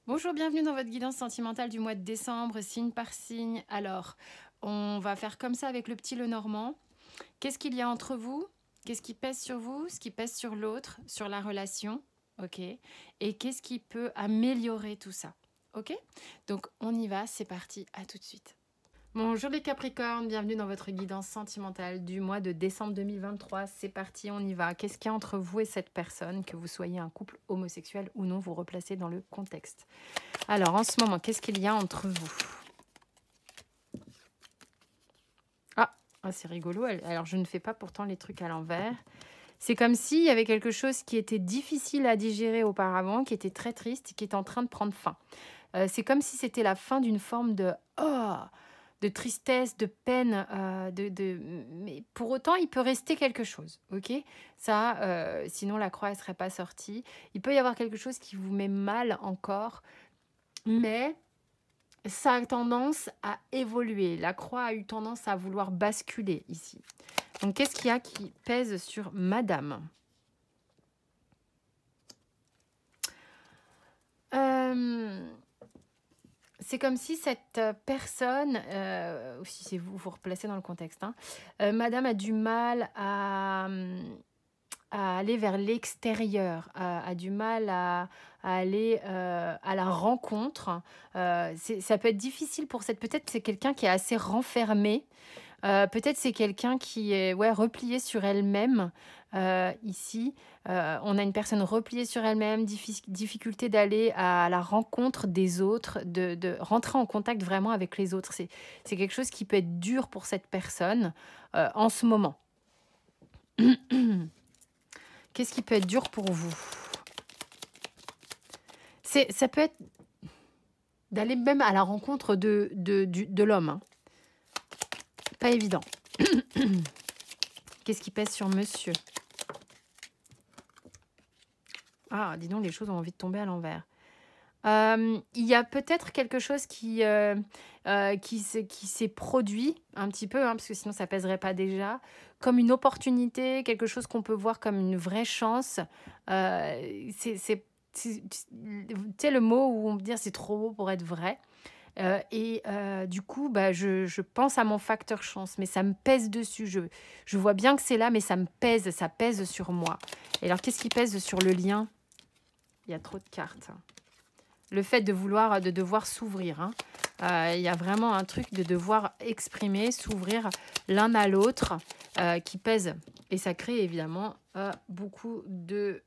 Bonjour, bienvenue dans votre guidance sentimentale du mois de décembre, signe par signe. Alors, on va faire comme ça avec le petit Lenormand. Qu'est-ce qu'il y a entre vous? Qu'est-ce qui pèse sur vous? Ce qui pèse sur l'autre, sur la relation, ok? Et qu'est-ce qui peut améliorer tout ça, ok? Donc, on y va, c'est parti, à tout de suite. Bonjour les Capricornes, bienvenue dans votre guidance sentimentale du mois de décembre 2023. C'est parti, on y va. Qu'est-ce qu'il y a entre vous et cette personne, que vous soyez un couple homosexuel ou non, vous replacez dans le contexte. Alors, en ce moment, qu'est-ce qu'il y a entre vous? C'est rigolo. Alors, je ne fais pas pourtant les trucs à l'envers. C'est comme s'il y avait quelque chose qui était difficile à digérer auparavant, qui était très triste, qui est en train de prendre fin. C'est comme si c'était la fin d'une forme de tristesse, de peine, mais pour autant, il peut rester quelque chose, ok? Ça, sinon la croix ne serait pas sortie. Il peut y avoir quelque chose qui vous met mal encore, mais ça a tendance à évoluer. La croix a eu tendance à vouloir basculer ici. Donc, qu'est-ce qu'il y a qui pèse sur madame? C'est comme si cette personne, ou si c'est vous, vous replacez dans le contexte, hein, madame a du mal à aller vers l'extérieur, a du mal à aller à la rencontre. Ça peut être difficile pour cette... Peut-être c'est quelqu'un qui est assez renfermé. Peut-être c'est quelqu'un qui est replié sur elle-même. Ici, on a une personne repliée sur elle-même, difficulté d'aller à la rencontre des autres, de rentrer en contact vraiment avec les autres. C'est quelque chose qui peut être dur pour cette personne en ce moment. Qu'est-ce qui peut être dur pour vous? Ça peut être d'aller même à la rencontre de l'homme. Hein. Pas évident. Qu'est-ce qui pèse sur monsieur? Ah, dis donc, les choses ont envie de tomber à l'envers. Il y a peut-être quelque chose qui s'est produit un petit peu, hein, parce que sinon ça pèserait pas déjà, comme une opportunité, quelque chose qu'on peut voir comme une vraie chance. Tu sais, le mot où on peut dire c'est trop beau pour être vrai. Du coup, je pense à mon facteur chance, mais ça me pèse dessus. Je vois bien que c'est là, mais ça pèse sur moi. Et alors, qu'est-ce qui pèse sur le lien? Il y a trop de cartes. Le fait de devoir s'ouvrir. Hein. Il y a vraiment un truc de devoir exprimer, s'ouvrir l'un à l'autre qui pèse. Et ça crée évidemment beaucoup de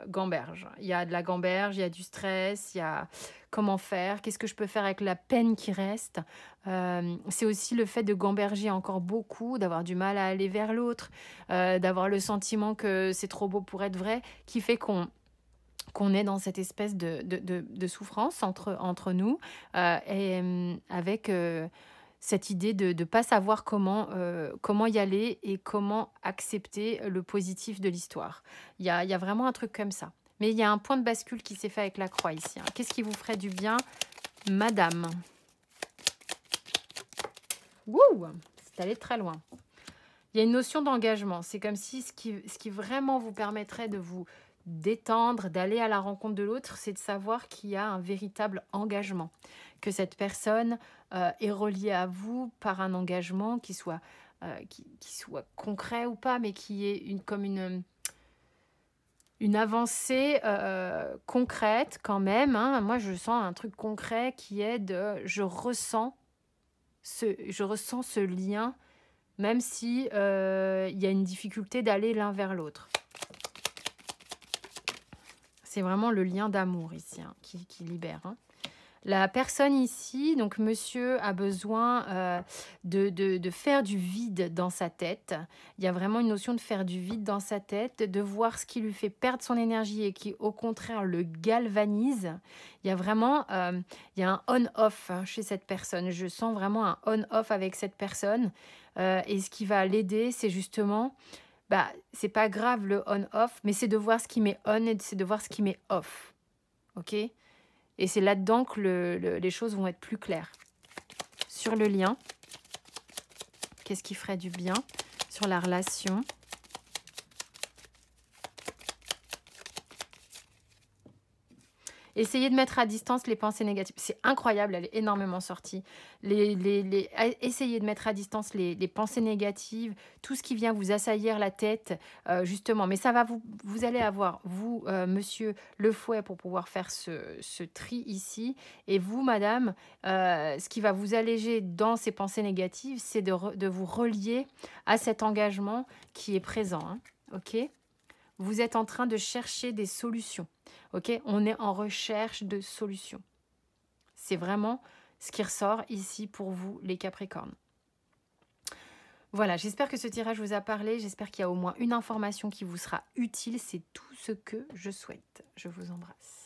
gamberge. Il y a de la gamberge, il y a du stress, il y a comment faire, qu'est-ce que je peux faire avec la peine qui reste. C'est aussi le fait de gamberger encore beaucoup, d'avoir du mal à aller vers l'autre, d'avoir le sentiment que c'est trop beau pour être vrai, qui fait qu'on est dans cette espèce de souffrance entre nous avec cette idée de ne pas savoir comment y aller et comment accepter le positif de l'histoire. Il y a vraiment un truc comme ça. Mais il y a un point de bascule qui s'est fait avec la croix ici. Hein. Qu'est-ce qui vous ferait du bien, madame? Wouh! C'est allé très loin. Il y a une notion d'engagement. C'est comme si ce qui vraiment vous permettrait de vous détendre, d'aller à la rencontre de l'autre, c'est de savoir qu'il y a un véritable engagement. Que cette personne est reliée à vous par un engagement qui soit concret ou pas, mais qui est comme une avancée concrète quand même. Hein. Moi, je sens un truc concret qui est je ressens ce lien même si y a une difficulté d'aller l'un vers l'autre. C'est vraiment le lien d'amour ici hein, qui libère. Hein. La personne ici, donc monsieur, a besoin de faire du vide dans sa tête. Il y a vraiment une notion de faire du vide dans sa tête, de voir ce qui lui fait perdre son énergie et qui, au contraire, le galvanise. Il y a vraiment il y a un on-off hein, chez cette personne. Je sens vraiment un on-off avec cette personne. Et ce qui va l'aider, c'est justement... c'est pas grave le on-off, mais c'est de voir ce qui met on et c'est de voir ce qui met off. Ok ? Et c'est là-dedans que les choses vont être plus claires. Sur le lien, qu'est-ce qui ferait du bien? Sur la relation. Essayez de mettre à distance les pensées négatives. C'est incroyable, elle est énormément sortie. Essayez de mettre à distance les pensées négatives, tout ce qui vient vous assaillir la tête, justement. Mais ça va vous allez avoir, vous, monsieur le fouet, pour pouvoir faire ce tri ici. Et vous, madame, ce qui va vous alléger dans ces pensées négatives, c'est de vous relier à cet engagement qui est présent. Hein, ok? Vous êtes en train de chercher des solutions. Ok, on est en recherche de solutions. C'est vraiment ce qui ressort ici pour vous, les Capricornes. Voilà, j'espère que ce tirage vous a parlé. J'espère qu'il y a au moins une information qui vous sera utile. C'est tout ce que je souhaite. Je vous embrasse.